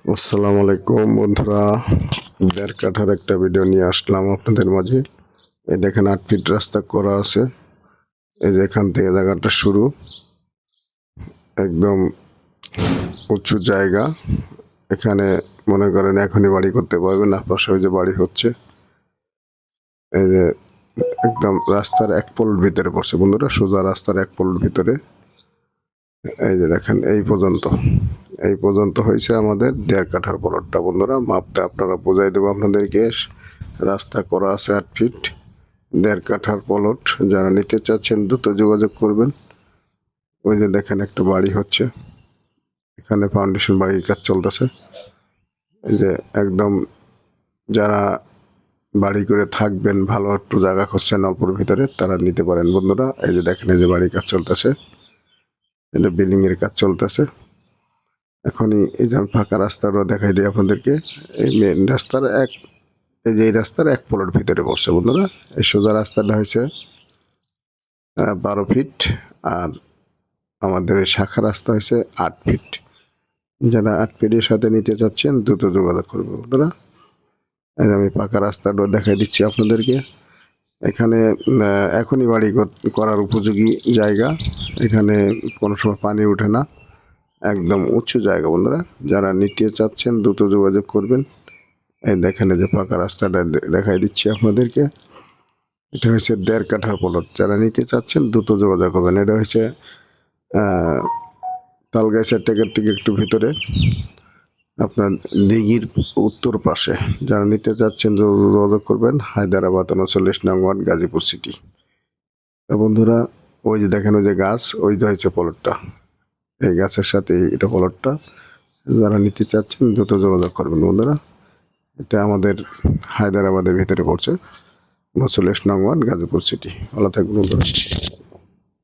আসসালামু আলাইকুম বন্ধুরা, দেড় কাঠার একটা ভিডিও নিয়ে আসলাম আপনাদের মাঝে। এই দেখেন 8 ফিট রাস্তা করা আছে। এই যে এখান থেকে জায়গাটা শুরু, একদম উঁচু জায়গা। এখানে মনে করেন এখনই বাড়ি করতে পারবেন, আশপাশে ওই যে বাড়ি হচ্ছে। এই যে একদম রাস্তার এক পোল ভিতরে পড়ছে বন্ধুরা, সোজা রাস্তার এক পোল ভিতরে। এই যে দেখেন এই পর্যন্ত হয়েছে আমাদের দেড় কাঠার প্লটটা বন্ধুরা। মাপটা আপনারা বোঝাই দেবো আপনাদেরকে। রাস্তা করা আছে 8 ফিট, দেড় কাঠার প্লট। যারা নিতে চাচ্ছেন দ্রুত যোগাযোগ করবেন। ওই যে দেখেন একটা বাড়ি হচ্ছে, এখানে ফাউন্ডেশন বাড়ির কাজ চলতেছে। এই যে একদম যারা বাড়ি করে থাকবেন, ভালো একটু জায়গা খুঁজছেন অল্পর ভিতরে, তারা নিতে পারেন বন্ধুরা। এই যে দেখেন এই যে বাড়ির কাজ চলতেছে, এটা বিল্ডিং এর কাজ চলতেছে। এখনই এই যে আমি ফাঁকা রাস্তাটা দেখাই দিই আপনাদেরকে। এই মেন রাস্তার এই রাস্তার এক প্লট ভিতরে পড়ছে বন্ধুরা। এই সোজা রাস্তাটা হয়েছে 12 ফিট, আর আমাদের এই শাখা রাস্তা হয়েছে 8 ফিট। যারা 8 ফিটের সাথে নিতে চাচ্ছেন দ্রুত যোগাযোগ করবে বন্ধুরা। আমি পাকা রাস্তাটা দেখাই দিচ্ছি আপনাদেরকে। এখানে এখনই বাড়ি করার উপযোগী জায়গা। এখানে কোনো সময় পানি ওঠে না, একদম উঁচু জায়গা বন্ধুরা। যারা নিতে চাচ্ছেন দ্রুত যোগাযোগ করবেন। এই দেখেন যে পাকা রাস্তাটা দেখাই দিচ্ছি আপনাদেরকে। এটা হচ্ছে দেড় কাঠার প্লট। যারা নিতে চাচ্ছেন দ্রুত যোগাযোগ করবেন। এটা হচ্ছে তালগাছিয়া টেকের থেকে একটু ভিতরে, আপনার দিঘির উত্তর পাশে। যারা নিতে চাচ্ছেন যোগাযোগ করবেন। হায়দ্রাবাদ 39 নং ওয়ার্ড, গাজীপুর সিটি। তা বন্ধুরা, ওই যে দেখেন ওই যে গাছ, ওই যে হচ্ছে প্লটটা। এই গাছের সাথে এটা প্লটটা। যারা নিতে চাচ্ছেন দ্রুত যোগাযোগ করবেন বন্ধুরা। এটা আমাদের হায়দ্রাবাদের ভিতরে পড়ছে, 39 নং ওয়ার্ড, গাজীপুর সিটি। ভালো থাকবেন বন্ধুরা।